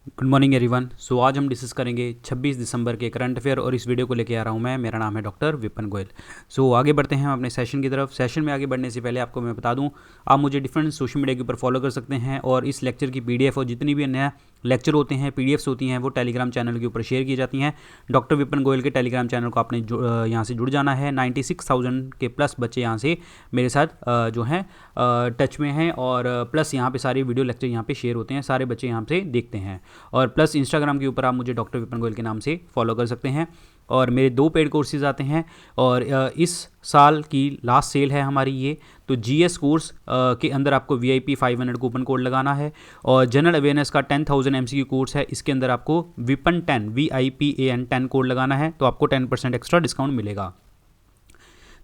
Good morning everyone. सो आज हम discuss करेंगे 26 दिसंबर के करंट अफेयर और इस वीडियो को लेके आ रहा हूँ मैं। मेरा नाम है डॉक्टर विपिन गोयल। सो आगे बढ़ते हैं हम अपने सेशन की तरफ। सेशन में आगे बढ़ने से पहले आपको मैं बता दूं, आप मुझे डिफरेंट सोशल मीडिया के ऊपर फॉलो कर सकते हैं और इस लेक्चर की पीडीएफ और जितनी भी अन्य लेक्चर होते हैं, पीडीएफ्स होती हैं, वो टेलीग्राम चैनल के ऊपर शेयर की जाती हैं। डॉक्टर विपिन गोयल के टेलीग्राम चैनल को आपने यहाँ से जुड़ जाना है। 96,000 के प्लस बच्चे यहाँ से मेरे साथ जो हैं टच में हैं और प्लस यहाँ पे सारे वीडियो लेक्चर यहाँ पे शेयर होते हैं, सारे बच्चे यहाँ से देखते हैं। और प्लस इंस्टाग्राम के ऊपर आप मुझे डॉक्टर विपिन गोयल के नाम से फॉलो कर सकते हैं। और मेरे 2 पेड कोर्सेज आते हैं और इस साल की लास्ट सेल है हमारी ये। तो जीएस कोर्स के अंदर आपको VIP 500 कूपन कोड लगाना है और जनरल अवेयरनेस का 10,000 MCQ कोर्स है, इसके अंदर आपको विपन 10 VIPAN 10 कोड लगाना है, तो आपको 10% एक्स्ट्रा डिस्काउंट मिलेगा।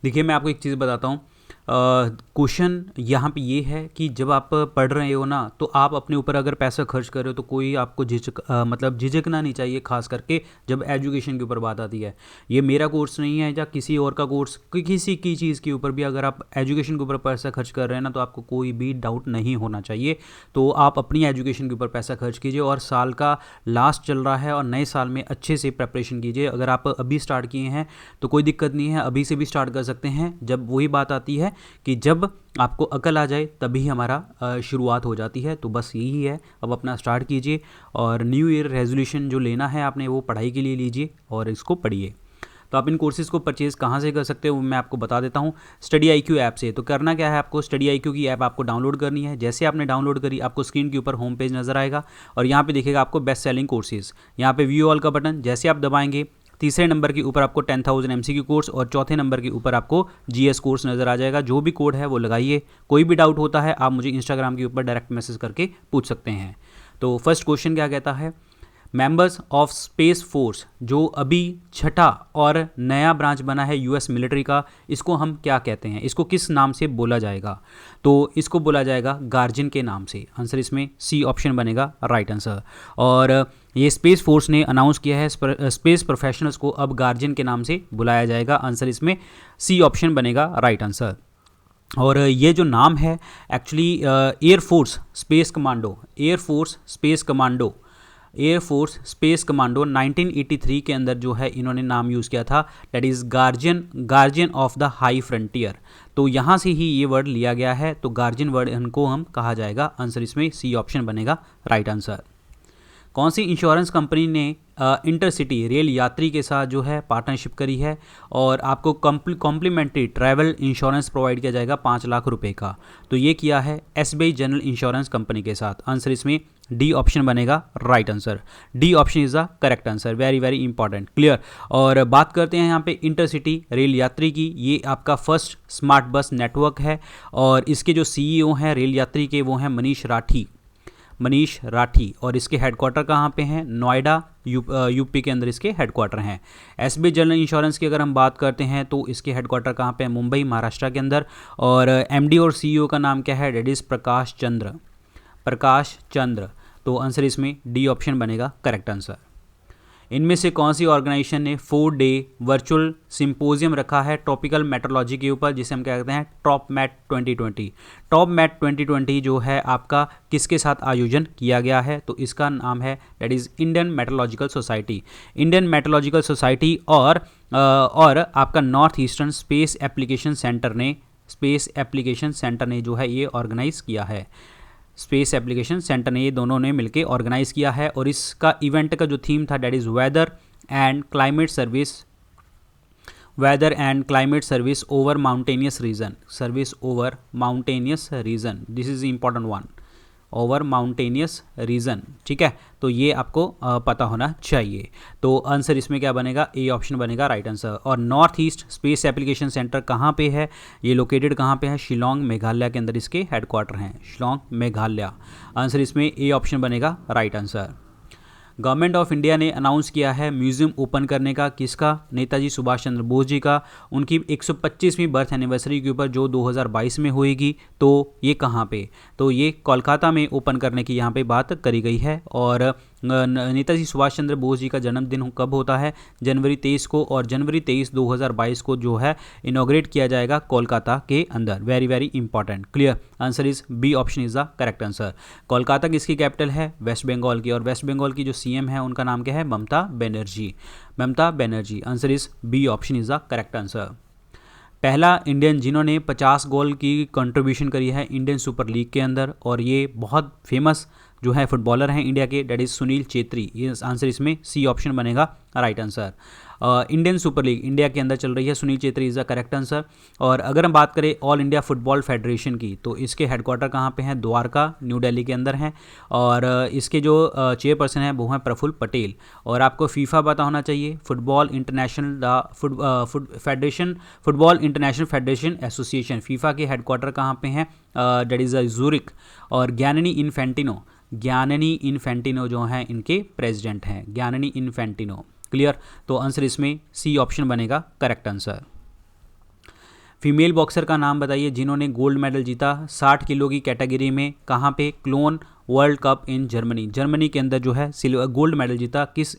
देखिए मैं आपको एक चीज़ बताता हूँ। क्वेश्चन यहाँ पे ये है कि जब आप पढ़ रहे हो ना, तो आप अपने ऊपर अगर पैसा खर्च कर रहे हो तो कोई आपको झिझकना नहीं चाहिए, खास करके जब एजुकेशन के ऊपर बात आती है। ये मेरा कोर्स नहीं है या किसी और का कोर्स, किसी की चीज़ के ऊपर भी अगर आप एजुकेशन के ऊपर पैसा खर्च कर रहे हैं ना, तो आपको कोई भी डाउट नहीं होना चाहिए। तो आप अपनी एजुकेशन के ऊपर पैसा खर्च कीजिए और साल का लास्ट चल रहा है और नए साल में अच्छे से प्रेपरेशन कीजिए। अगर आप अभी स्टार्ट किए हैं तो कोई दिक्कत नहीं है, अभी से भी स्टार्ट कर सकते हैं। जब वही बात आती है कि जब आपको अकल आ जाए तभी हमारा शुरुआत हो जाती है। तो बस यही है, अब अपना स्टार्ट कीजिए और न्यू ईयर रेजोल्यूशन जो लेना है आपने, वो पढ़ाई के लिए लीजिए और इसको पढ़िए। तो आप इन कोर्सेज़ को परचेज़ कहाँ से कर सकते हो, मैं आपको बता देता हूँ। स्टडी IQ ऐप से। तो करना क्या है, आपको स्टडी IQ की ऐप आपको डाउनलोड करनी है। जैसे आपने डाउनलोड करी, आपको स्क्रीन के ऊपर होम पेज नज़र आएगा और यहाँ पे दिखेगा आपको बेस्ट सेलिंग कोर्सेज़। यहाँ पे व्यू ऑल का बटन जैसे आप दबाएंगे, तीसरे नंबर के ऊपर आपको 10,000 MCQ कोर्स और चौथे नंबर के ऊपर आपको GS कोर्स नज़र आ जाएगा। जो भी कोड है वो लगाइए। कोई भी डाउट होता है आप मुझे इंस्टाग्राम के ऊपर डायरेक्ट मैसेज करके पूछ सकते हैं। तो फर्स्ट क्वेश्चन क्या कहता है, मेंबर्स ऑफ स्पेस फोर्स, जो अभी छठा और नया ब्रांच बना है US मिलिट्री का, इसको हम क्या कहते हैं, इसको किस नाम से बोला जाएगा? तो इसको बोला जाएगा गार्जियन के नाम से। आंसर इसमें C ऑप्शन बनेगा राइट आंसर। और ये स्पेस फोर्स ने अनाउंस किया है स्पेस प्रोफेशनल्स को अब गार्जियन के नाम से बुलाया जाएगा। आंसर इसमें C ऑप्शन बनेगा राइट आंसर। और ये जो नाम है actually air force space commando, air force space commando 1983 के अंदर जो है इन्होंने नाम यूज़ किया था, that is guardian of the high frontier. तो यहाँ से ही ये वर्ड लिया गया है, तो गार्जियन वर्ड इनको हम कहा जाएगा। आंसर इसमें C ऑप्शन बनेगा राइट आंसर। कौन सी इंश्योरेंस कंपनी ने इंटरसिटी रेल यात्री के साथ जो है पार्टनरशिप करी है और आपको कॉम्प्लीमेंट्री ट्रैवल इंश्योरेंस प्रोवाइड किया जाएगा 5 लाख रुपए का? तो ये किया है SBI जनरल इंश्योरेंस कंपनी के साथ। आंसर इसमें D ऑप्शन बनेगा right answer. D option is the correct answer. Very very important, clear. और बात करते हैं यहाँ पे इंटरसिटी रेल यात्री की। ये आपका फर्स्ट स्मार्ट बस नेटवर्क है और इसके जो CEO हैं रेल यात्री के, वो हैं मनीष राठी। और इसके हेडक्वार्टर कहाँ पे हैं? नोएडा UP के अंदर इसके हेडक्वार्टर हैं। SBI जनरल इंश्योरेंस की अगर हम बात करते हैं तो इसके हेडक्वार्टर कहाँ पे हैं? मुंबई महाराष्ट्र के अंदर। और MD और CEO का नाम क्या है? That is Prakash Chandra. तो आंसर इसमें D ऑप्शन बनेगा करेक्ट आंसर। इनमें से कौन सी ऑर्गेनाइजेशन ने 4 डे वर्चुअल सिंपोजियम रखा है ट्रॉपिकल मेट्रोलॉजी के ऊपर, जिसे हम क्या कहते हैं टॉपमेट 2020? टॉपमेट 2020 जो है आपका किसके साथ आयोजन किया गया है? तो इसका नाम है that is Indian meteorological society और आपका north eastern space application centre ने जो है ये ऑर्गेनाइज किया है। स्पेस एप्लीकेशन सेंटर ने, ये दोनों ने मिलकर ऑर्गेनाइज किया है। और इसका इवेंट का जो थीम था that is weather and climate service over mountainous region. This is important one, over mountainous region. ठीक है, तो ये आपको पता होना चाहिए। तो आंसर इसमें क्या बनेगा? A ऑप्शन बनेगा राइट आंसर। और north east space application centre कहाँ पे है? ये लोकेटेड कहाँ पे है? शिलोंग मेघालय के अंदर इसके हेडक्वार्टर हैं, शिलोंग मेघालय। आंसर इसमें A ऑप्शन बनेगा right answer. Government of India ने अनाउंस किया है म्यूज़ियम ओपन करने का, किसका? नेताजी सुभाष चंद्र बोस जी का, उनकी 125वीं बर्थ एनिवर्सरी के ऊपर, जो 2022 में होएगी। तो ये कहाँ पे? तो ये कोलकाता में ओपन करने की यहाँ पे बात करी गई है। और नेताजी सुभाष चंद्र बोस जी का जन्मदिन कब होता है? जनवरी 23 को, और जनवरी 23 2022 को जो है इनॉग्रेट किया जाएगा कोलकाता के अंदर। Very very important. Clear, answer is B option is the correct answer. Kolkata किसकी कैपिटल है? वेस्ट बंगाल की, और वेस्ट बंगाल की जो सीएम है उनका नाम क्या है? Mamata Banerjee. Mamata Banerjee, answer is B option is the correct answer. पहला इंडियन जिन्होंने 50 गोल की कंट्रीब्यूशन करी है इंडियन सुपर लीग के अंदर, और ये बहुत फेमस जो है फुटबॉलर हैं इंडिया के, डेट इज सुनील चेत्री। ये आंसर इसमें सी ऑप्शन बनेगा right answer. Indian super league India के अंदर चल रही है, Sunil Chhetri is the correct answer. और अगर हम बात करें ऑल इंडिया फुटबॉल फेडरेशन की, तो इसके हेडक्वार्टर कहाँ पे हैं? द्वारका, न्यू दिल्ली के अंदर हैं, और इसके जो चेयरपर्सन हैं वो हैं प्रफुल्ल पटेल। और आपको फीफा पता होना चाहिए, football international federation, football international federation association. FIFA के हेडक्वार्टर कहाँ पे हैं? That is Zurich. और ज्ञाननी इन्फेंटिनो जो हैं इनके प्रेसिडेंट हैं, ज्ञाननी इन्फेंटिनो। क्लियर, तो आंसर इसमें सी ऑप्शन बनेगा करेक्ट आंसर। फीमेल बॉक्सर का नाम बताइए जिन्होंने गोल्ड मेडल जीता 60 किलो की कैटेगरी में, कहाँ पे? Clone world cup in Germany. Germany के अंदर जो है गोल्ड मेडल जीता किस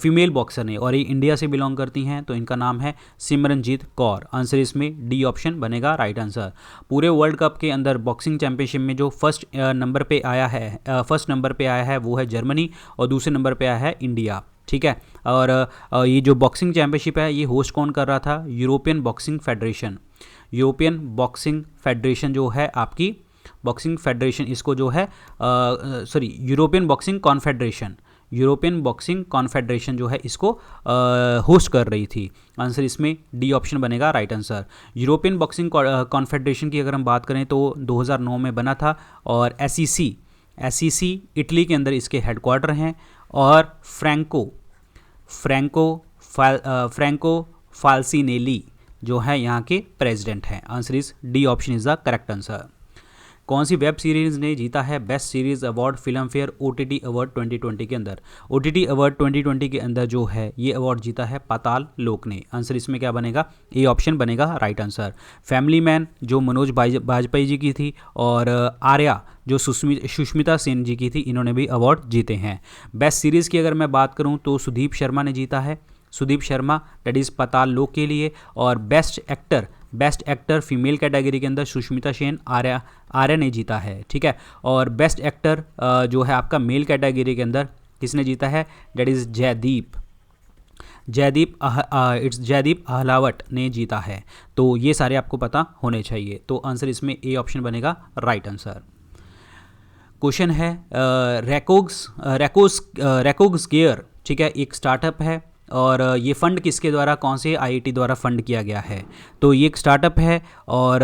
फीमेल बॉक्सर ने, और ये इंडिया से बिलोंग करती हैं, तो इनका नाम है सिमरनजीत कौर। आंसर इसमें डी ऑप्शन बनेगा राइट आंसर। पूरे वर्ल्ड कप के अंदर बॉक्सिंग चैंपियनशिप में जो फर्स्ट नंबर पे आया है वो है जर्मनी, और दूसरे नंबर पे आया है इंडिया। ठीक है, और ये जो बॉक्सिंग चैंपियनशिप है ये होस्ट कौन कर रहा था? European boxing federation. European boxing federation जो है आपकी बॉक्सिंग फेडरेशन, इसको जो है यूरोपियन बॉक्सिंग कॉन्फेडरेशन जो है इसको होस्ट कर रही थी। आंसर इसमें डी ऑप्शन बनेगा right answer. European boxing confederation की अगर हम बात करें तो 2009 में बना था, और एसईसी इटली के अंदर इसके हेडक्वार्टर हैं, और फ्रैंको फाल्सिनेली जो है यहाँ के प्रेसिडेंट हैं। Answer is D option is the correct answer. कौन सी वेब सीरीज़ ने जीता है best series award film fair OTT award 2020 के अंदर? OTT अवार्ड 2020 के अंदर जो है ये अवार्ड जीता है पाताल लोक ने। आंसर इसमें क्या बनेगा? ए ऑप्शन बनेगा राइट आंसर। फैमिली मैन जो मनोज बाजपेयी जी की थी, और आर्या जो सुष्मिता सेन जी की थी, इन्होंने भी अवार्ड जीते हैं। बेस्ट सीरीज़ की अगर मैं बात करूँ तो सुदीप शर्मा ने जीता है, दैट इज़ पाताल लोक के लिए। और बेस्ट एक्टर फीमेल कैटेगरी के अंदर सुष्मिता सेन, आर्या ने जीता है। ठीक है, और बेस्ट एक्टर जो है आपका मेल कैटेगरी के अंदर किसने जीता है? दैट इज़ जयदीप अहलावत ने जीता है। तो ये सारे आपको पता होने चाहिए, तो आंसर इसमें ए ऑप्शन बनेगा राइट आंसर। क्वेश्चन है रैकोग्स केयर, ठीक है, एक स्टार्टअप है, और ये फ़ंड किसके द्वारा, कौन से आईआईटी द्वारा फ़ंड किया गया है? तो ये एक स्टार्टअप है, और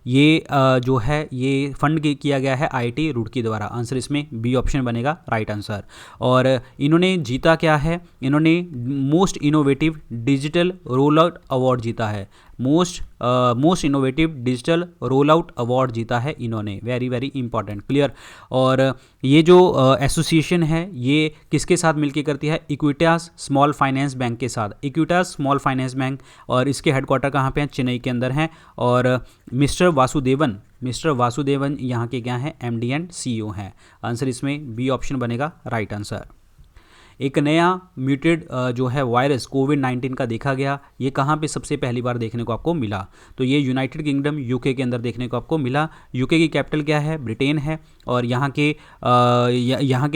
ये जो है ये फ़ंड किया गया है आईआईटी रुड़की द्वारा। आंसर इसमें बी ऑप्शन बनेगा राइट आंसर। और इन्होंने जीता क्या है? इन्होंने most innovative digital roll out award जीता है। Most innovative digital roll out award जीता है इन्होंने। Very very important. क्लियर, और ये जो एसोसिएशन है ये किसके साथ मिलकर करती है? इक्विटास स्मॉल फाइनेंस बैंक के साथ। इक्विटास स्मॉल फाइनेंस बैंक, और इसके हेडक्वार्टर कहाँ पे हैं? चेन्नई के अंदर हैं। और मिस्टर वासुदेवन यहाँ के क्या हैं? MD एंड CEO हैं। आंसर इसमें बी ऑप्शन बनेगा राइट आंसर। एक नया म्यूटेड जो है वायरस कोविड-19 का देखा गया, ये कहाँ पे सबसे पहली बार देखने को आपको मिला? तो ये यूनाइटेड किंगडम UK के अंदर देखने को आपको मिला। UK की कैपिटल क्या है? ब्रिटेन है, और यहाँ के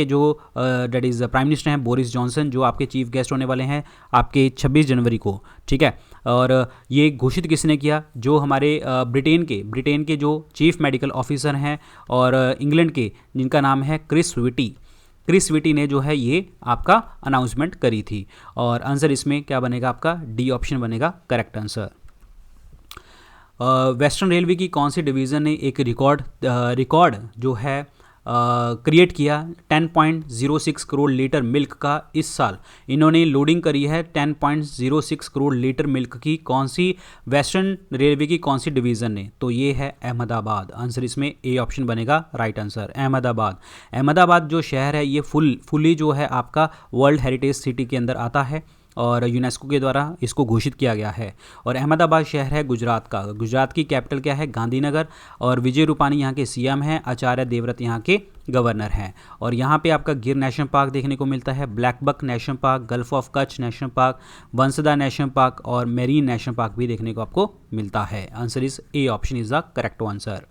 जो डेट इज़ प्राइम मिनिस्टर हैं बोरिस जॉनसन, जो आपके चीफ गेस्ट होने वाले हैं आपके 26 जनवरी को। ठीक है, और ये घोषित किसने किया? जो हमारे ब्रिटेन के जो चीफ मेडिकल ऑफिसर हैं, और इंग्लैंड के जिनका नाम है क्रिस विटी ने जो है ये आपका अनाउंसमेंट करी थी। और आंसर इसमें क्या बनेगा आपका? डी ऑप्शन बनेगा करेक्ट आंसर। वेस्टर्न रेलवे की कौन सी डिवीज़न ने एक रिकॉर्ड जो है क्रिएट किया 10.06 करोड़ लीटर मिल्क का इस साल? इन्होंने लोडिंग करी है 10.06 करोड़ लीटर मिल्क की। कौन सी वेस्टर्न रेलवे की कौन सी डिवीज़न ने? तो ये है अहमदाबाद। आंसर इसमें ए ऑप्शन बनेगा राइट आंसर। अहमदाबाद जो शहर है ये फुली जो है आपका वर्ल्ड हेरिटेज सिटी के अंदर आता है, और यूनेस्को के द्वारा इसको घोषित किया गया है। और अहमदाबाद शहर है गुजरात का। गुजरात की कैपिटल क्या है? गांधीनगर। और विजय रूपानी यहाँ के सीएम हैं, आचार्य देवव्रत यहाँ के गवर्नर हैं। और यहाँ पे आपका गिर नेशनल पार्क देखने को मिलता है, black buck national park, gulf of Kutch national park, Vansda national park और मेरीन नेशनल पार्क भी देखने को आपको मिलता है। Answer is A option is the correct answer.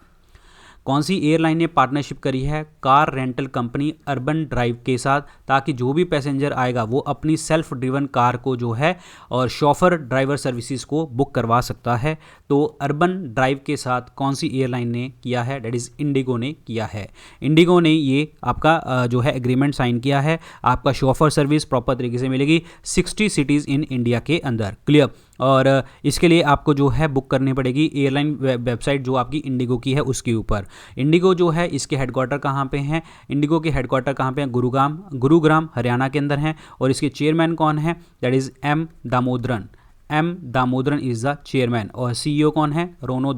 कौन सी एयरलाइन ने पार्टनरशिप करी है car rental company Urban Drive के साथ, ताकि जो भी पैसेंजर आएगा वो अपनी सेल्फ ड्रिवन कार को जो है और शॉफर ड्राइवर सर्विसेज को बुक करवा सकता है। तो अर्बन ड्राइव के साथ कौन सी एयरलाइन ने किया है? डेट इज़ इंडिगो ने किया है। इंडिगो ने ये आपका जो है एग्रीमेंट साइन किया है। आपका शॉफर सर्विस प्रॉपर तरीके से मिलेगी 60 सिटीज़ इन इंडिया के अंदर। क्लियर। और इसके लिए आपको जो है बुक करनी पड़ेगी एयरलाइन वेबसाइट जो आपकी इंडिगो की है उसके ऊपर। इंडिगो जो है इसके हेडक्वार्टर कहाँ पे हैं? इंडिगो के हेडक्वार्टर कहाँ पे हैं? गुरुग्राम हरियाणा के अंदर हैं। और इसके चेयरमैन कौन है? That is M Damodaran is the chairman. और सीईओ कौन है? Rono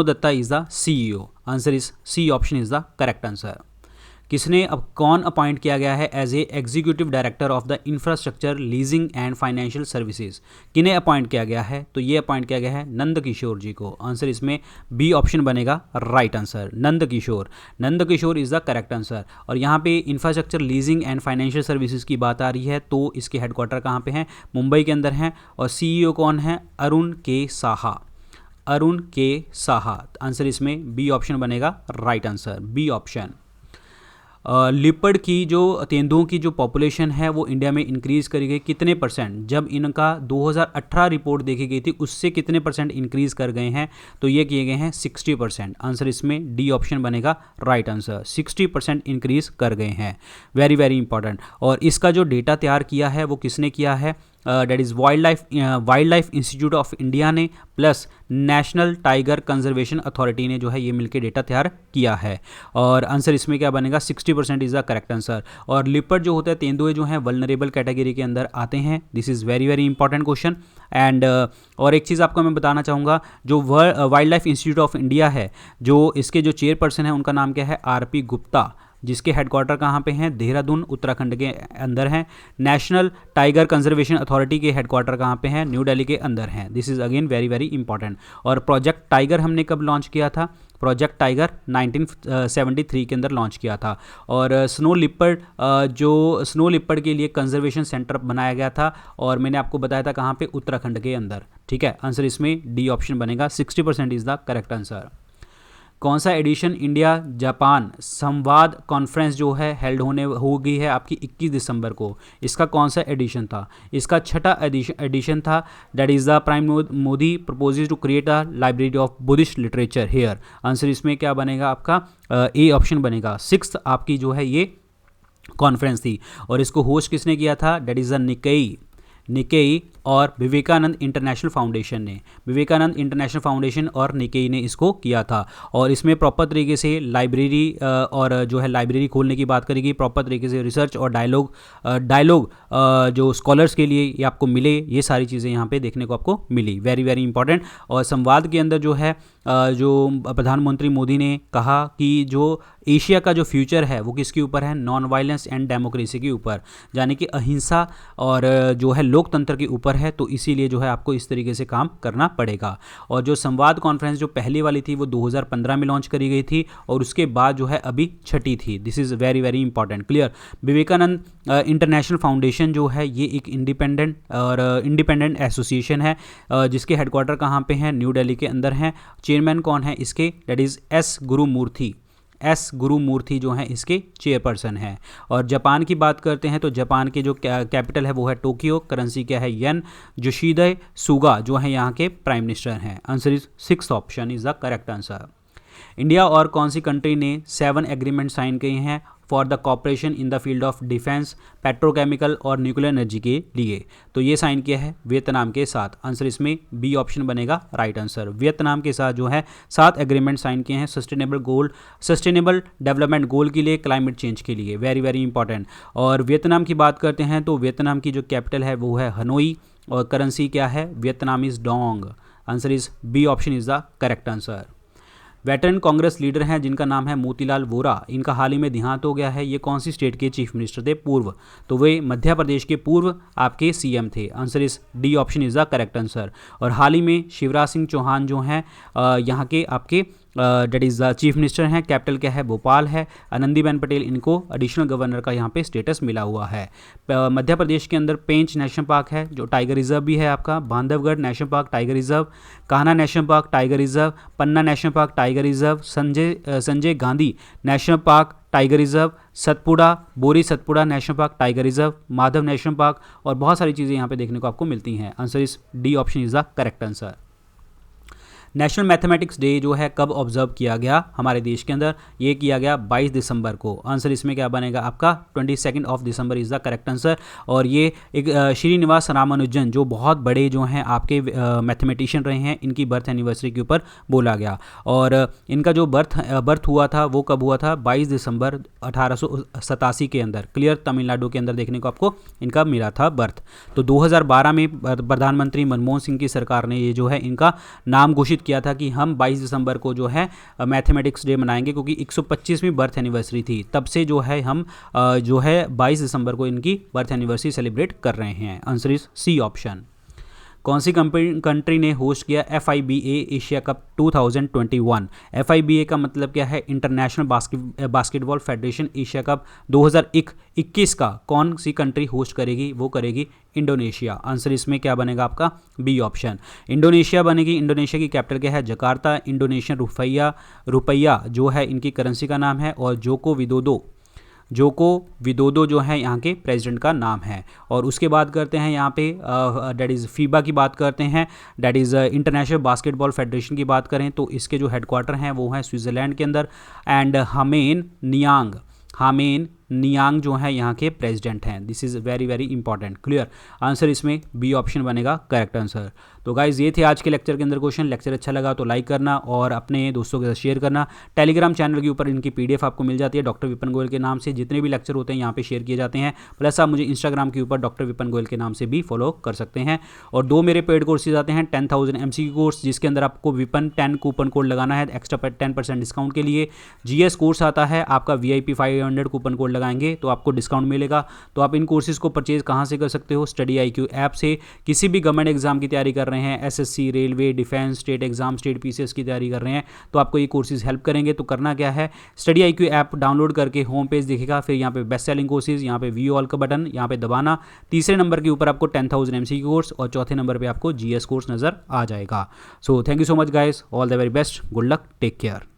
Dutta is the CEO. Answer is C option is the correct answer. कौन अपॉइंट किया गया है as a executive director of the infrastructure leasing and financial services? किन्हें अपॉइंट किया गया है? तो ये अपॉइंट किया गया है नंद किशोर जी को। आंसर इसमें बी ऑप्शन बनेगा right answer. Nand Kishore is the correct answer. और यहाँ पे infrastructure leasing and financial services की बात आ रही है तो इसके हेडक्वार्टर कहाँ पे हैं? मुंबई के अंदर हैं। और सीईओ कौन है? अरुण के साहा। आंसर इसमें बी ऑप्शन बनेगा right answer, B option. Leopard की जो तेंदुओं की जो पॉपुलेशन है वो इंडिया में इंक्रीज़ करी गई कितने परसेंट? जब इनका 2018 रिपोर्ट देखी गई थी उससे कितने परसेंट इंक्रीज़ कर गए हैं? तो ये किए गए हैं 60%। आंसर इसमें डी ऑप्शन बनेगा राइट आंसर। 60% इंक्रीज़ कर गए हैं। Very very important. और इसका जो डेटा तैयार किया है वो किसने किया है? That is Wildlife Institute of India ने plus National Tiger Conservation Authority ने जो है ये मिलकर डेटा तैयार किया है। और आंसर इसमें क्या बनेगा? 60% इज़ द करेक्ट आंसर। और लिपर्ड जो होता है, तेंदुए जो हैं वल्नरेबल कैटेगरी के अंदर आते हैं। This is very very important question. And और एक चीज़ आपको मैं बताना चाहूँगा, जो wild life Institute of India है, जो इसके जो चेयरपर्सन है उनका नाम क्या है? आरपी गुप्ता, जिसके हेडक्वार्टर कहाँ पे हैं? देहरादून उत्तराखंड के अंदर हैं। नेशनल टाइगर कंजर्वेशन अथॉरिटी के हेडक्वार्टर कहाँ पे हैं? न्यू दिल्ली के अंदर हैं। This is again very very important. और प्रोजेक्ट टाइगर हमने कब लॉन्च किया था? प्रोजेक्ट टाइगर 1973 के अंदर लॉन्च किया था। और स्नो लिपर्ड के लिए कंजर्वेशन सेंटर बनाया गया था और मैंने आपको बताया था कहाँ पे? उत्तराखंड के अंदर। ठीक है, आंसर इसमें डी ऑप्शन बनेगा। 60% इज़ द करेक्ट आंसर। कौन सा एडिशन इंडिया जापान संवाद कॉन्फ्रेंस जो है हेल्ड हो गई है आपकी 21 दिसंबर को? इसका कौन सा एडिशन था? इसका छठा एडिशन था। That is the prime Modi proposes to create a library of Buddhist literature here. Answer इसमें क्या बनेगा आपका? ए ऑप्शन बनेगा। 6th आपकी जो है ये कॉन्फ्रेंस थी। और इसको होस्ट किसने किया था? दैट इज़ द निकेई और विवेकानंद इंटरनेशनल फाउंडेशन और निकेई ने इसको किया था। और इसमें प्रॉपर तरीके से लाइब्रेरी और जो है लाइब्रेरी खोलने की बात करेगी, प्रॉपर तरीके से रिसर्च और डायलॉग जो स्कॉलर्स के लिए ये आपको मिले, ये सारी चीज़ें यहाँ पे देखने को आपको मिली। Very very important. और संवाद के अंदर जो है जो प्रधानमंत्री मोदी ने कहा कि जो एशिया का जो फ्यूचर है वो किसके ऊपर है? नॉन वायलेंस एंड डेमोक्रेसी के ऊपर, यानी कि अहिंसा और जो है लोकतंत्र के ऊपर है। तो इसीलिए जो है आपको इस तरीके से काम करना पड़ेगा। और जो संवाद कॉन्फ्रेंस जो पहली वाली थी वो 2015 में लॉन्च करी गई थी और उसके बाद जो है अभी छठी थी। This is very very important. Clear. Vivekananda international foundation जो है ये एक इंडिपेंडेंट एसोसिएशन है जिसके हेडक्वार्टर कहाँ पे हैं? न्यू दिल्ली के अंदर हैं। चेयरमैन कौन है इसके? दैट इज़ एस गुरुमूर्ति जो हैं इसके चेयरपर्सन हैं। और जापान की बात करते हैं तो जापान के जो कैपिटल है वो है टोक्यो, करेंसी क्या है? येन। योशिहिदे सुगा जो है यहाँ के प्राइम मिनिस्टर हैं। Answer is 6th option is the correct answer. India और कौन सी कंट्री ने 7 एग्रीमेंट साइन किए हैं for the cooperation in the field of defence, petrochemical और न्यूक्लियर एनर्जी के लिए? तो ये साइन किया है वियतनाम के साथ। आंसर इसमें बी ऑप्शन बनेगा राइट आंसर। वियतनाम के साथ जो है 7 एग्रीमेंट साइन किए हैं सस्टेनेबल डेवलपमेंट गोल के लिए, क्लाइमेट चेंज के लिए। Very very important. और वियतनाम की बात करते हैं तो वियतनाम की जो कैपिटल है वो है हनोई और करेंसी क्या है? Vietnamese dong. Answer is B option is the correct answer. Veteran Congress leader हैं जिनका नाम है मोतीलाल वोरा, इनका हाल ही में देहांत हो गया है। ये कौन सी स्टेट के चीफ मिनिस्टर थे पूर्व? तो वे मध्य प्रदेश के पूर्व आपके सीएम थे। आंसर इस D option is the correct answer. और हाल ही में शिवराज सिंह चौहान जो हैं यहाँ के आपके that is the chief minister हैं। कैपिटल क्या है? भोपाल है। आनंदीबेन पटेल इनको एडिशनल गवर्नर का यहाँ पे स्टेटस मिला हुआ है। मध्य प्रदेश के अंदर पेंच नेशनल पार्क है जो टाइगर रिजर्व भी है आपका, Bandhavgarh national park tiger reserve, Kanha national park tiger reserve, Panna national park tiger reserve, Sanjay Gandhi national park tiger reserve, Satpura Bori Satpura national park tiger reserve, Madhav national park और बहुत सारी चीज़ें यहाँ पे देखने को आपको मिलती हैं। आंसर इस D option is the correct answer. National mathematics day जो है कब ऑब्जर्व किया गया हमारे देश के अंदर? ये किया गया 22 दिसंबर को। आंसर इसमें क्या बनेगा आपका? 22 of December is the correct answer. और ये एक श्रीनिवास रामानुजन जो बहुत बड़े जो हैं आपके मैथमेटिशियन रहे हैं, इनकी बर्थ एनिवर्सरी के ऊपर बोला गया। और इनका जो बर्थ हुआ था वो कब हुआ था? 22 दिसंबर 1887 के अंदर। क्लियर, तमिलनाडु के अंदर देखने को आपको इनका मिला था बर्थ। तो 2012 में प्रधानमंत्री मनमोहन सिंह की सरकार ने ये जो है इनका नाम घोषित किया था कि हम 22 दिसंबर को जो है मैथमेटिक्स डे मनाएंगे, क्योंकि 125वीं बर्थ एनिवर्सरी थी। तब से जो है हम जो है 22 दिसंबर को इनकी बर्थ एनिवर्सरी सेलिब्रेट कर रहे हैं। Answer is C option. कौन सी कंट्री ने होस्ट किया FIBA एशिया कप 2021? FIBA का मतलब क्या है? International basketball federation Asia cup 2021 का कौन सी कंट्री होस्ट करेगी? वो करेगी इंडोनेशिया। आंसर इसमें क्या बनेगा आपका? बी ऑप्शन, इंडोनेशिया बनेगी। इंडोनेशिया की कैपिटल क्या है? जकार्ता। इंडोनेशियन रुपया जो है इनकी करेंसी का नाम है। और जोको विदोदो जो है यहाँ के प्रेसिडेंट का नाम है। और उसके बाद करते हैं यहाँ पे डेट इज़ फीबा की बात करते हैं, that is international basketball federation की बात करें तो इसके जो हेडक्वार्टर हैं वो हैं स्विट्ज़रलैंड के अंदर। एंड हामेन नियांग जो है यहाँ के प्रेसिडेंट हैं। This is very very important. Clear, answer इसमें बी ऑप्शन बनेगा करेक्ट आंसर। तो गाइज ये थे आज के लेक्चर के अंदर क्वेश्चन। लेक्चर अच्छा लगा तो लाइक करना और अपने दोस्तों के साथ शेयर करना। टेलीग्राम चैनल के ऊपर इनकी PDF आपको मिल जाती है डॉक्टर विपिन गोयल के नाम से। जितने भी लेक्चर होते हैं यहाँ पे शेयर किए जाते हैं। प्लस आप मुझे इंस्टाग्राम के ऊपर डॉक्टर विपिन गोयल के नाम से भी फॉलो कर सकते हैं। और 2 मेरे पेड कोर्सेज आते हैं, 10,000 MCQ कोर्स जिसके अंदर आपको विपन 10 कूपन कोड लगाना है एक्स्ट्रा 10% डिस्काउंट के लिए। GS कोर्स आता है आपका VIP 500 कूपन कोड लगाएंगे तो आपको डिस्काउंट मिलेगा। तो आप इन कोर्सेज को परचेज कहाँ से कर सकते हो? स्टडी IQ ऐप से। किसी भी गवर्नमेंट एग्जाम की तैयारी कर रहे हैं, SSC, railway, defence, state exam, state PCS की तैयारी कर रहे हैं तो आपको ये कोर्सेज हेल्प करेंगे। तो करना क्या है? स्टडी IQ ऐप डाउनलोड करके होम पेज दिखेगा, फिर यहाँ पे बेस्ट सेलिंग कोर्सेज, यहाँ पे व्यू ऑल का बटन यहाँ पे दबाना। तीसरे नंबर के ऊपर आपको 10,000 MCQ कोर्स और चौथे नंबर पे आपको GS कोर्स नजर आ जाएगा। So thank you so much guys, all the very best, good luck, take care.